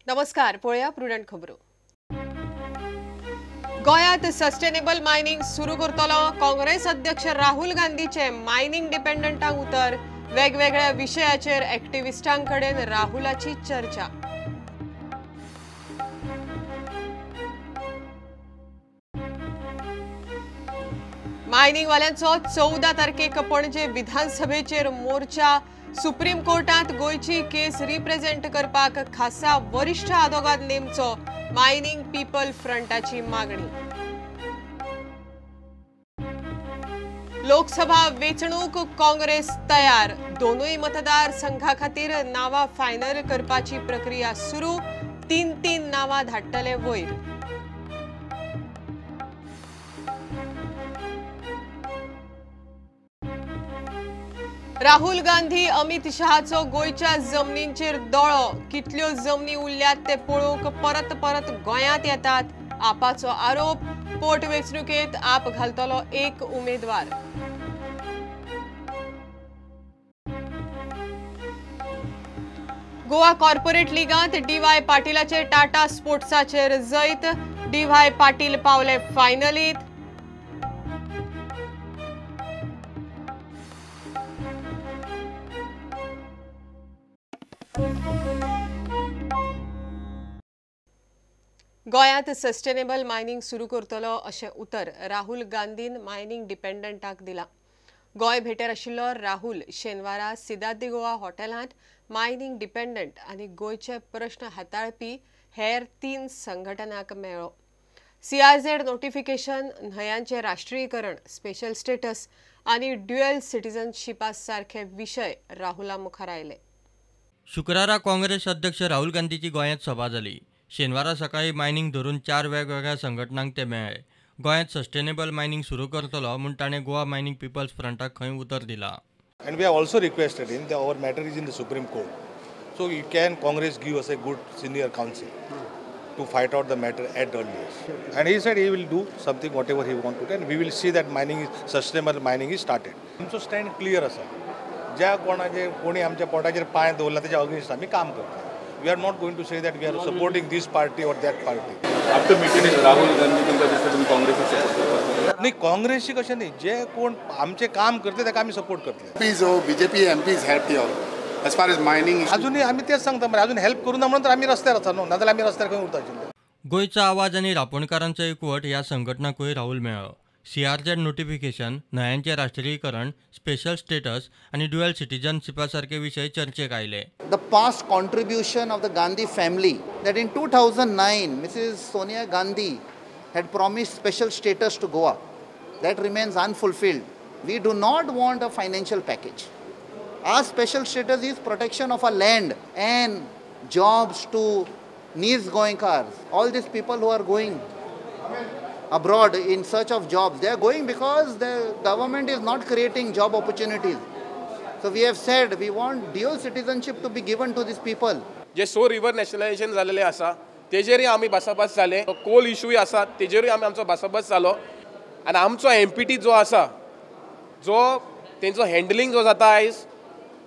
नमस्कार. पळया प्रुडंट खबरो. गोयात सस्टेनेबल मायनिंग सुरू करतलो. काँग्रेस अध्यक्ष राहुल गांधीचे मायनिंग डिपेंडंटांक उतर. वेगवेगळ्या विशयाचेर एक्टिविस्टांकडेन राहुलाची चर्चा. मायनिंग वाल्यांचो 14 तारखेक पणजे विधानसभेचेर मोर्चा. सुप्रीम कोर्टात गोयची केस रिप्रेझेंट करपाक खासा वरिष्ठ आदोगाद नेमचो. मायनिंग पीपल फ्रंटाची मागणी. लोकसभा वेंचणूक काँग्रेस तयार. दोनूय मतदार संघा खातीर नावां फायनल करपाची प्रक्रिया सुरू. 3 नावां धाडटले वयर. राहुल गांधी अमित शहाचो गोयच्या जमनींचेर दोळो. कितल्यो जमनी उरल्यात ते पळोवंक परत परत गोंयांत येतात. आपाचो आरोप. पोटवेंचणुकेंत आप घालतलो एक उमेदवार. गोवा कॉर्पोरेट लिगांत डी.व्हाय. पाटीलाचे टाटा स्पोर्ट्साचेर जैत. डी.व्हाय. पाटील पावले फायनलींत. गोयात सस्टेनेबल मायनिंग सुरू करतलो अशें उतर राहुल गांधीन मायनिंग डिपेंडंटांक दिला. गोंय भेटेर आशिल्लो राहुल शेनवारा सिदार्थ दी गोवा हॉटेलांत मायनिंग डिपेंडंट आनी गोंयचे प्रश्न हाताळपी हेर 3 संघटनांक मेळ्ळो. CRZ नोटिफिकेशन, न्हंयांचे राष्ट्रीयकरण, स्पेशल स्टेटस आनी ड्युअल सिटीजनशिपा सारखे विशय राहुला मुखार आयले. शुक्रारा काँग्रेस अध्यक्ष राहुल गांधीची गोंयांत सभा जाली. शेनवारा सकाळी मायनिंग धरून 4 वेगवेगळ्या संघटनांक ते मेळ्ळे. गोंयांत सस्टेनेबल मायनिंग सुरू करतलो म्हूण ताणें गोवा मायनिंग पीपल्स फ्रंटाक खंय उतर दिला. And we have also requested him that our matter is in the Supreme Court. So can Congress give us a good senior counsel to fight out the matter at earliest. And he said he will do something whatever he want to do and we will see that mining is sustainable mining is started. आमचो stand clear आसा. ज्या कोणी आमच्या पोटाचेर पांय दवरला त्याच्या against आमी काम करता. We are not going to say that we are supporting this party or that party. After meeting Rahul Gandhi तुमका दिसता तुम्ही काँग्रेसची सपोर्ट करता? नाही काँग्रेसची कशें नाही जे कोण आमचे काम करते ताका आमी सपोर्ट करतले. MPs BJP MPs helped you as far as mining issue. अजूनही आमी तेच सांगता मरे अजून हेल्प करूना म्हणून तर आमी रस्त्यार आसा न्हू नाजाल्यार आमी रस्त्यार खंय उरताचे. गोंयचा आवाज आनी रापणकारांचो एकवट ह्या संघटनांकूय राहुल मेळ्ळो. CRZ नोटिफिकेशन, न्हंयांचे राष्ट्रीयकरण, स्पेशल स्टेटस आनी ड्युअल सिटीजनशिपा सारखे विशय चर्चेक आयले. The past contribution of the Gandhi family that in 2009 Mrs. Sonia Gandhi had promised special status to Goa. That remains unfulfilled. We do not want a financial package. Our special status is protection of our land and jobs to Neers Goenkars. All these people who are going abroad in search of jobs, they are going because the government is not creating job opportunities. So we have said we want dual citizenship to be given to these people. जे so river nationalisation झालेले आसा तेजेरय आमी भासाभास जाले. Coal इशूय आसा तेजेरूय आमचो भासाभास जालो. आनी आमचो MPT जो आसा जो तेंचो हँडलिंग जो जाता आयज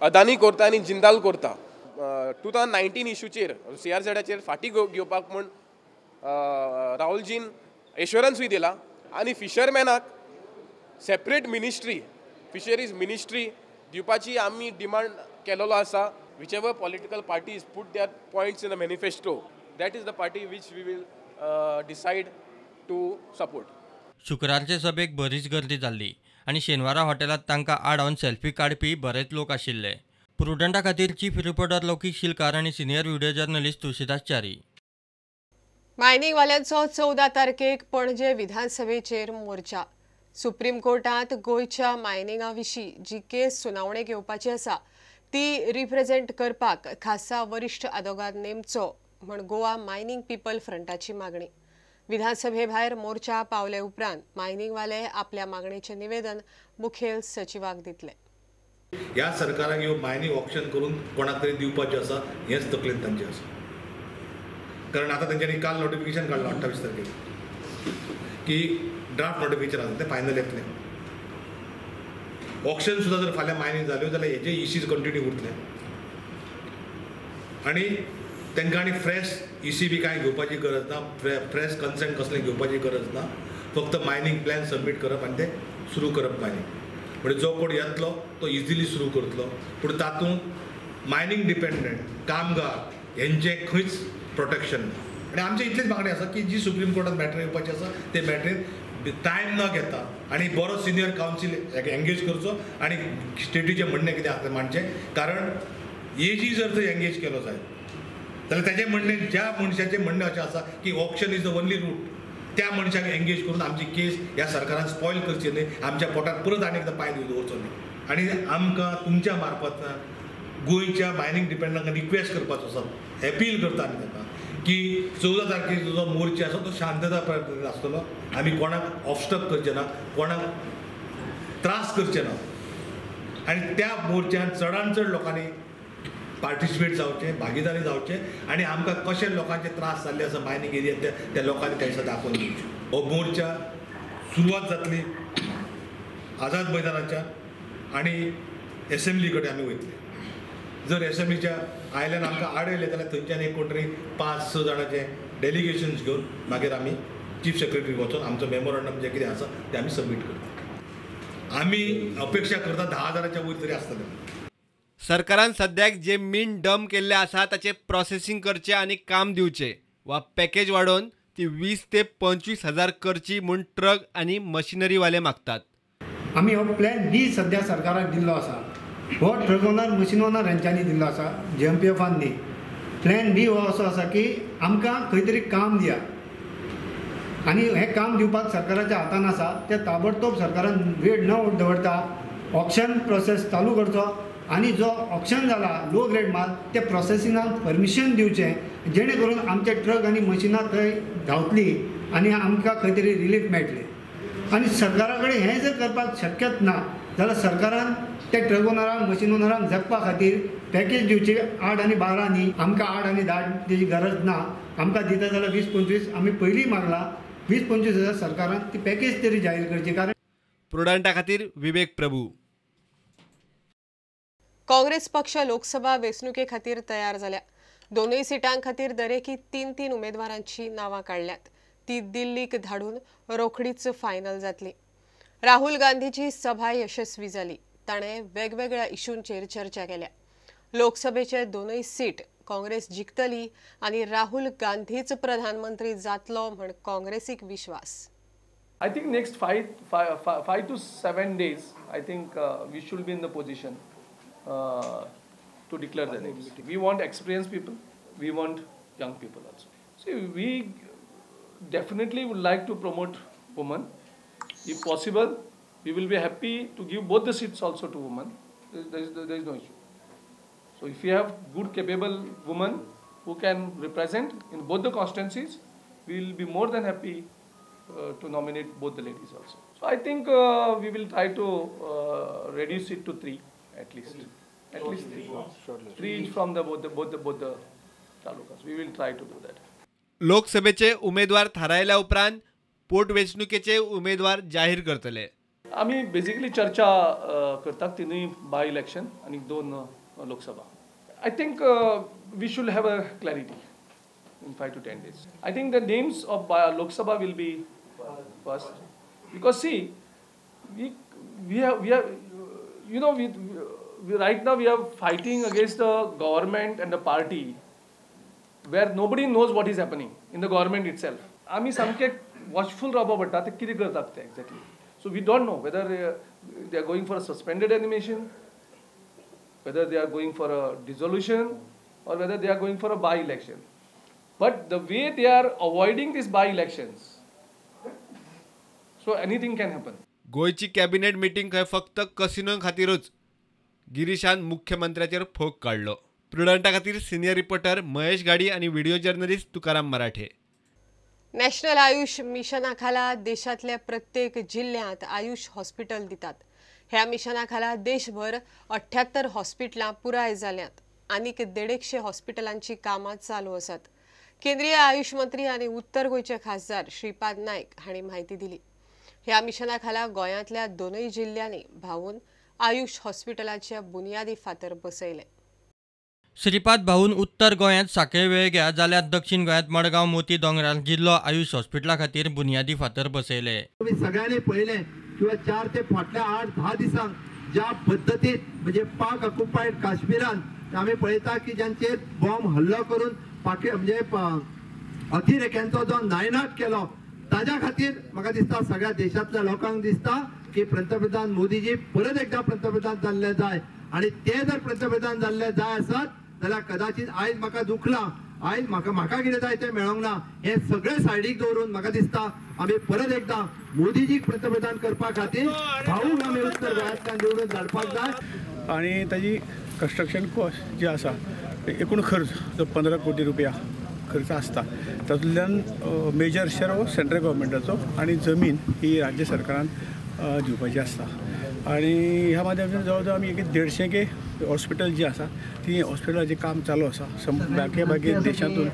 अदानी करता आनी जिंदाल करता. 2019 इशूचेर CRZचेर फाटी घेवपाक म्हूण राहुलजीन एश्योरन्सूय दिला आनी फिशरमॅनाक सेपरेट मिनिस्ट्री फिशरीज मिनिस्ट्री दिवपाची आमी डिमांड केलेलो आसा. Whichever political parties put their points in the manifesto that is the party which we will decide to support. शुक्रारचे सभेक बरीच गर्दी जाल्ली आनी शेनवारा हॉटेलांत तांकां आडावन सेल्फी काडपी बरेच लोक आशिल्ले. प्रुडंटा खातीर चीफ रिपोर्टर लौकीक शिलकार आनी senior video journalist Tulshidas Chari. Mining वाल्यांचो 14 तारखेक पणजे विधानसभेचेर मोर्चा. सुप्रीम कोर्टात गोयच्या मायनिंगा विशीं जी केस सुनावणेक येवपाची आसा ती रिप्रेझेंट करपाक खासा वरिश्ठ आदोगाद नेमचो म्हण गोवा मायनिंग पीपल फ्रंटाची मागणी. विधानसभे भायर मोर्चा पावले उपरांत मायनिंग वाले आपल्या मागणेचें निवेदन मुखेल सचिवाक दितले. ह्या सरकाराक ह्यो मायनिंग ऑप्शन करून कोणाक तरी दिवपाचें आसा हेच तकलेंत तांचे आसा. कारण आता त्यांच्यानी काल नोटिफिकेशन काढलं 28 तारखेला की ड्राफ्ट नोटिफिकेशन आसा ते फायनल येतले. ऑप्शन सुद्धा जर फाल्यां मायनिंग जाल्यो जाल्यार हेजे इश्यूज कंटिन्यू उरतले. आणि तांकां आनी फ्रेश ECB कांय घेवपाची गरज ना, फ्रेश कन्सेंट कसलें घेवपाची गरज ना, फक्त मायनींग प्लॅन सबमीट करप आनी तें सुरू करप मायनींग. म्हणजे जो कोण येतलो तो इजिली सुरू करतलो. पूण तातूंत मायनींग डिपेंडंट कामगार हेंचें खंयच प्रोटेक्शन ना. आनी आमचे इतलीच मागणी आसा की जी सुप्रीम कोर्टात मॅटर येवपाची आसा ते मॅटरीन टायम न घेता आनी बरो सिनियर कावन्सील एंगेज करचो आनी स्टेटीचें म्हणणें कितें आसा तें मांडचें. कारण एजी जर थंय एंगेज केलो जायत जाल्यार तेजें म्हणणें ज्या मनशाचें म्हणणें अशें आसा की option is the only route, त्या मनशाक एंगेज करून आमची केस ह्या सरकारान स्पॉयल करची न्ही, आमच्या पोटात परत आनी एकदां पांय दवरचो न्ही. आनी आमकां तुमच्या मार्फत गोंयच्या मायनींग डिपेंडंटांक रिक्वेस्ट करपाचो आसा, अपील करता आमी ताका की 14 तारखेचो जो मोर्चा आसा तो शांतता प्रयत्न आसतलो. आमी कोणाक ऑब्स्टक करचे ना, कोणाक त्रास करचे ना आनी त्या मोर्चान चडांत चड लोकांनी पार्टिसिपेट जावचें, भागीदारी जावचें आनी आमकां कशे लोकांचे त्रास जाल्ले आसा मायनींग एरियांत त्या लोकांनी थंयसर दाखोवन दिवचें. हो मोर्चा सुरवात जातली आझाद मैदानाच्या आनी एसेंब्ली कडेन आमी वयतले. जर एसेंब्लीच्या आयल्यान आमकां आड येयले जाल्यार थंयच्यान एक कोण तरी 5-6 जाणांचें डेलिगेशन्स घेवन मागीर आमी चीफ सेक्रेटरी वचून आमचो मेमोरंडम जें कितें आसा तें आमी सबमीट करता. आमी अपेक्षा करता 10,000च्या वयर तरी आसतलें. सरकारान सद्याक जे मीन डंप केल्ले आसा ताचे प्रोसेसिंग करचे आनी काम दिवचे वा पॅकेज वाडोवन ती 20 ते 25 हजार करची म्हूण ट्रक आनी मशिनरीवाले मागतात. आमी हो प्लॅन बी सद्या सरकाराक दिल्लो आसा. हो ट्रक ओनर मशीन ओनर हेंच्यांनी दिल्लो आसा, JMPFान न्ही. प्लॅन बी हो असो आसा की आमकां खंय तरी काम दिया आनी हें काम दिवपाक सरकाराच्या हातान आसा. तें ताबडतोब सरकारान वेळ न दवरता ऑक्शन प्रोसेस चालू करचो आनी जो ऑक्शन जाला लो ग्रेड माल ते प्रोसेसिंगाक परमिशन दिवचें जेणे करून आमचे ट्रक आनी मशिनां थंय धांवतली आनी आमकां खंय तरी रिलीफ मेळटलें. आनी सरकारा कडेन हें जर करपाक शक्यच ना जाल्यार सरकारान ते ट्रक ओनरांक मशीन ओनरांक जगपा खातीर पॅकेज दिवची 8 आनी 12 न्ही. आमकां 8 आनी 10 तेजी गरज ना. आमकां दिता जाल्यार 20-25 आमी पयलीं मागला. 20-25 हजार सरकारान ती पॅकेज तरी जाहीर करची. कारण प्रुडंटा खातीर विवेक प्रभू. काँग्रेस पक्ष लोकसभा वेंचणुके खातीर तयार जाल्या. दोनूय सिटां खातीर दरेकी 3 उमेदवारांची नांवां काडल्यात. ती दिल्लीक धाडून रोखडीच फायनल जातली. राहुल गांधीची सभा यशस्वी जाली. ताणें वेगवेगळ्या इशूंचेर चर्चा केल्या. लोकसभेचे दोनूय सीट काँग्रेस जिखतली आनी राहुल गांधीच प्रधानमंत्री जातलो म्हण काँग्रेसीक विश्वास. I think next 5 to 7 days, I think we should be in the position to declare the names. We want experienced people, we want young people also. See, we definitely would like to promote women. If possible, we will be happy to give both the seats also to women. There is no issue. So if we have good, capable women who can represent in both the constituencies, we will be more than happy to nominate both the ladies also. So I think we will try to reduce it to 3 at least. At least 3. 3 each from both the talukas. We will try to do that. लोकसभेचे उमेदवार थारायल्या उपरांत पोटवेंचणुकेचे उमेदवार जाहीर करतले. आम्ही basically चर्चा करतात तिन्ही बाय इलेक्शन आणि 2 Lok Sabha. I think we should have a clarity in 5 to 10 days. I think the names of Lok Sabha will be first, because see, we have you know we right now we are fighting against the government and the party where nobody knows what is happening in the government itself. आम्ही सामके watchful रावपा पडटा ते कितें करतात ते exactly. So we don't know whether they are going for a suspended animation, whether they are going for a dissolution, or whether they are going for a by-election. But the way they are avoiding these by-elections, so anything can happen. गोयची cabinet meeting खंय फक्त casino खातीरच. गिरीशान मुख्यमंत्र्याचेर fog काडलो. प्रुडंटा खातीर senior reporter Mahesh गाडी आणि video journalist Tukaram मराठे. National Ayush मिशना खाला देशातल्या प्रत्येक जिल्ह्यात आयुष हॉस्पिटल दितात. ह्या मिशना खाला देशभर 78 हॉस्पिटलां पुराय जाल्यात. आनीक 150 हॉस्पिटलांची कामां चालू आसात. केंद्रीय आयुष मंत्री आनी उत्तर गोंयचे खासदार श्रीपाद नायक हांणी म्हायती दिली. ह्या मिशना खाला गोंयांतल्या दोनूय जिल्ल्यांनी भावून आयुष हॉस्पिटलाचे बुनयादी फातर बसयले. श्रीपाद भाऊन उत्तर गोंयांत सांखळे वेळ घ्या जाल्यार दक्षिण गोंयांत मडगांव मोती दोंगरार जिल्लो आयुष हॉस्पिटला खातीर बुनयादी फातर बसयले. तुम्ही सगळ्यांनी पळयलें किंवा 4 ते फाटल्या 8-10 दिसांक ज्या पद्दतीन म्हणजे पाक ऑक्युपायड काश्मीरान आमी पळयता की ज्यांचेर बॉम्ब हल्लो करून म्हणजे अतिरेक्यांचो जो नायनाट केलो ताज्या खातीर म्हाका दिसता सगळ्या देशांतल्या लोकांक दिसता की पंतप्रधान मोदीजी परत एकदा पंतप्रधान जाल्ले जाय आणि ते जर पंतप्रधान जाल्ले जाय आसत जाल्यार कदाचित आयज म्हाका दुखला आयज म्हाका कितें जाय तें मेळोंक ना हे सगळे सायडीक दवरून म्हाका दिसता आमी परत एकदा मोदीजीक पंतप्रधान करपा खातीर भाऊक आमी उत्तर गोंयांतल्यान निवडून धाडपाक जाय. आणि ताजी कंस्ट्रक्शन कॉस्ट जी आसा एकूण खर्च जो 15 कोटी रुपया खर्च आसता तातूंतल्यान मेजर शेअर हो सेंट्रल गव्हर्मेंटाचो आणि जमीन ही राज्य सरकारान दिवपाची आसता. आणि ह्या माध्यमांतल्यान जवळ जवळ आमी 150 हॉस्पिटल जी आसा ती हॉस्पिटलाचें काम चालू आसा. बाकी देशांतून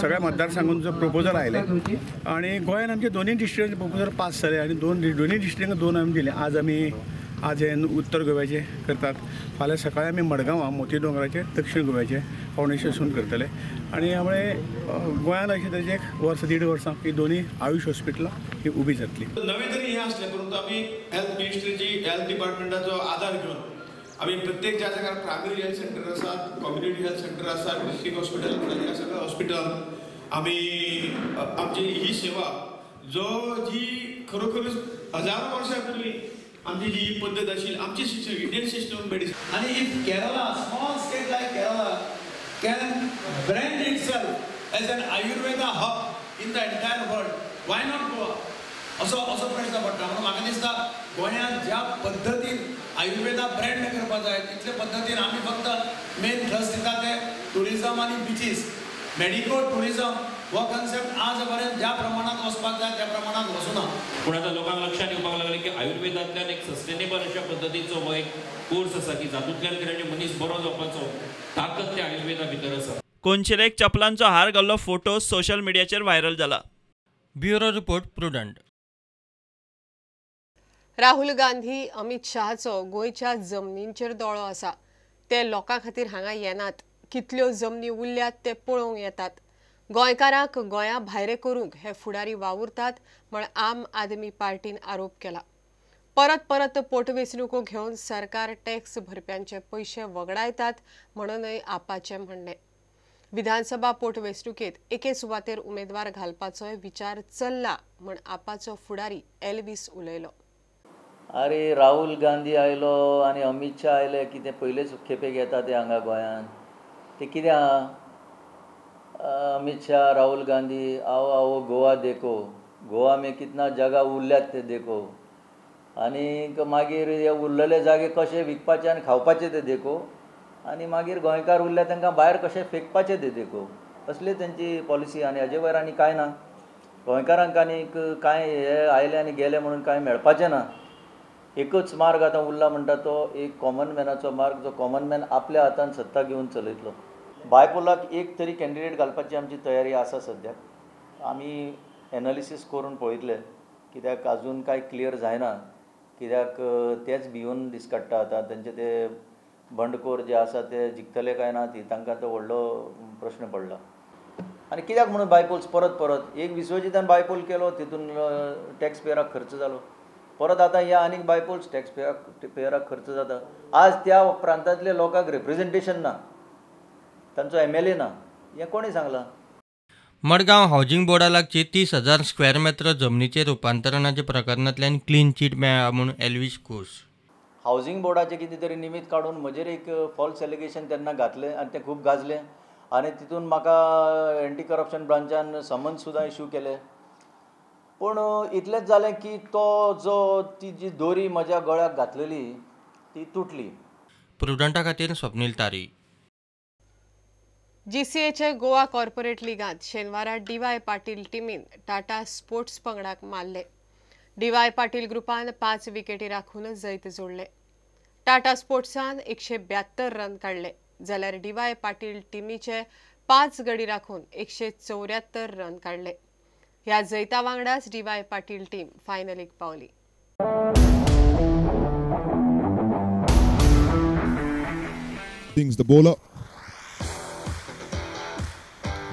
सगळ्या मतदारसंघातून जो प्रपोजल आयले आणि गोंयांत आमचे दोनूय डिस्ट्रिक्टांचे प्रपोजल पास जाले आणि दोन्ही डिस्ट्रिक्टांक 2 आमी दिले. आज हे उत्तर गोव्याचे करतात, फाल्यां सकाळीं आमी मडगांवां मोती दोंगराचे दक्षिण गोव्याचे फावंडेशन करतले आणि ह्यामुळे गोंयांत अशें तरेचे 1.5 वर्सां ही दोन्ही आयुष हॉस्पिटलां ही उबी जातली. नवे तरी हे असले परंतु आम्ही हेल्थ मिनिस्ट्रीची हेल्थ डिपार्टमेंटाचो आधार घेऊन आम्ही प्रत्येक ज्या जाग्यार प्रायमरी हेल्थ सेंटर आसात, कम्युनिटी हेल्थ सेंटर आसात, डिस्ट्रिक्ट हॉस्पिटल आसात, ह्या सगळ्या हॉस्पिटलांत आमी आमची ही सेवा जी खरोखरच हजारो वर्सां पूर्वी आमची जी पद्धत आशिल्ली आमची सिस्टम इंडियन सिस्टम मेडिसिन आणि if Kerala small state like Kerala can brand itself as an Ayurveda hub in the entire world why not Goa असो प्रश्न पडटा. म्हणून म्हाका दिसता गोंयांत ज्या पद्दतीन आयुर्वेदा ब्रँड करपा जाय तितले पद्दतीन आमी फक्त मेन थ्रस्ट दिता ते टुरिजम आनी बिचीस मेडिको टुरिजम हो कन्सेप्ट आज पर्यंत ज्या प्रमाणात वचपाक जाय त्या प्रमाणात वचूना. पूण आतां लोकांक लक्षात येवपाक लागलें की आयुर्वेदांतल्यान एक सस्टेनेबल अशा पद्दतीचो हो एक कोर्स आसा की जातूंतल्यान कितें मनीस बरो जावपाचो ताकद त्या आयुर्वेदा भितर आसा. कोनशिलेक चपलांचो हार घाल्लो फोटो सोशल मिडियाचेर व्हायरल जाला. Bureau report Prudent. Rahul Gandhi Amit शहाचो गोंयच्या जमनींचेर दोळो आसा. ते लोकां खातीर हांगा येनात, कितल्यो जमनी उरल्यात ते पळोवंक येतात. गोंयकारांक गोंया भायर करूंक हे फुडारी वावुरतात म्हण आम आदमी पार्टीन आरोप केला. परत पोटवेंचणुको घेवन सरकार टॅक्स भरप्यांचे पयशे वगडायतात म्हणूनय आपाचें म्हणणें. विधानसभा पोटवेंचणुकेत एके सुवातेर उमेदवार घालपाचोय विचार चल्ला म्हण आपाचो फुडारी एल्वीस उलयलो. अरे राहुल गांधी आयलो आनी अमित शाह आयले कितें पयलेच खेपेक येता ते हांगा गोंयांत ते कितें आहा. अमित शाह राहुल गांधी आओ गोवा देखो, गोवा में कितना जागा उरल्यात ते देखो आनी मागीर हे उरलेले जागे कशे विकपाचे आनी खावपाचे ते देखो आनी मागीर गोंयकार उरल्या तांकां भायर कशे फेकपाचे ते देखो. असली तेंची पॉलिसी आनी हाजे वयर आनी कांय ना. गोंयकारांक आनीक कांय हे आयले आनी गेले म्हणून कांय मेळपाचें ना. एकच मार्ग आतां उरला म्हणटा तो एक कॉमन मॅनाचो मार्ग जो कॉमन मॅन आपल्या हातान सत्ता घेवन चलयतलो. बायपोलाक एक तरी कॅन्डिडेट घालपाची आमची तयारी आसा सद्याक. आमी एनालिसीस करून पळयतले कित्याक आजून कांय क्लियर जायना कित्याक तेच भिवन दीस काडटा. आतां तेंचे ते बंडखोर जे आसा ते जिखतले काय ना ती तांकां तो व्हडलो प्रश्न पडला. आनी कित्याक म्हणून बायपोल्स परत एक विश्वजितान बायपोल केलो तितून टॅक्स पेयराक खर्च जालो. परत आतां ह्या आनीक बायपोल्स टॅक्स पेयराक खर्च जाता. आज त्या प्रांतांतल्या लोकांक रिप्रेझेंटेशन ना, तांचो MLA ना, हें कोणी सांगलां. मडगांव हावजिंग बोर्डा लागची 30,000 स्क्वेअर मीटर जमनीचे रुपांतरणाच्या प्रकरणांतल्यान क्लीन चीट मेळ्ळा म्हूण एल्वीस खोस. हावजिंग बोर्डाचे कितें तरी निमित्त काडून म्हजेर एक फॉल्स एलिगेशन तेन्ना घातलें आनी तें खूब गाजलें आनी तितून म्हाका एंटी करप्शन ब्रांचान समन्स सुद्दां इश्यू केलें. पूण इतलेंच जालें की ती जी दोरी म्हज्या गळ्याक घातलेली ती तुटली. प्रुडंटा खातीर स्वप्नील तारी. GCAचे गोवा कॉर्पोरेट लिगांत शेनवारा DY पाटील टिमीन टाटा स्पोर्ट्स पंगडाक मारले. DY पाटील ग्रुपान 5 विकेटी राखून जैत जोडले. टाटा स्पोर्ट्सान 172 रन काडले जाल्यार DY पाटील टिमीचे 5 गडी राखून 174 रन काडले. ह्या जैता वांगडाच DY पाटील टीम फायनलीक पावली. Brings the ball up.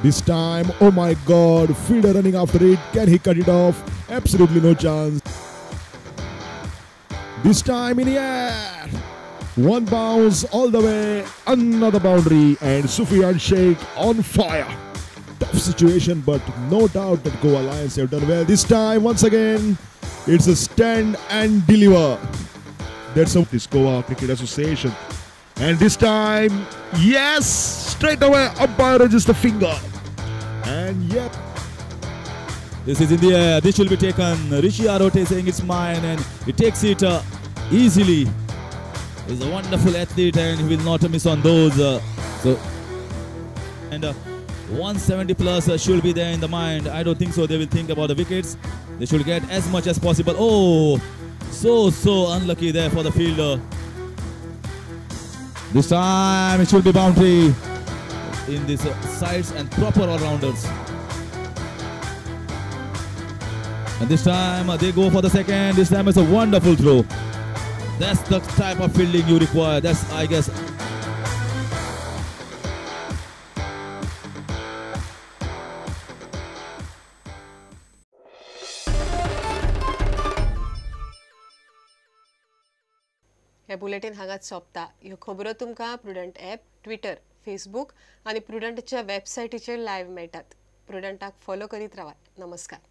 This time, oh my God, Fielder running after it. Can he cut it off? Absolutely no chance. This time in the air. One bounce all the way, another boundary, and Sufyan Sheikh on fire. Tough situation, but no doubt that Goa Lions have done well. This time, once again, it's a stand and deliver. That's how this Goa Cricket Association. And this time, yes, straight away, umpire raises the finger. And yep. This is in the air. This will be taken. Rishi Arote saying it's mine, and he takes it easily. He's a wonderful athlete, and he will not miss on those. 170 plus should be there in the mind. I don't think so. They will think about the wickets. They should get as much as possible. Oh, so unlucky there for the fielder. This time it should be boundary in these sides and proper all-rounders. And this time they go for the second. This time it's a wonderful throw. That's the type of fielding you require. That's, I guess. हे bulletin हांगाच सोंपता. ह्यो खबरो तुमकां prudent app, Twitter, Facebook आनी प्रुडंटच्या वेबसायटीचेर live मेळटात. प्रुडंटाक follow करीत रावात. नमस्कार.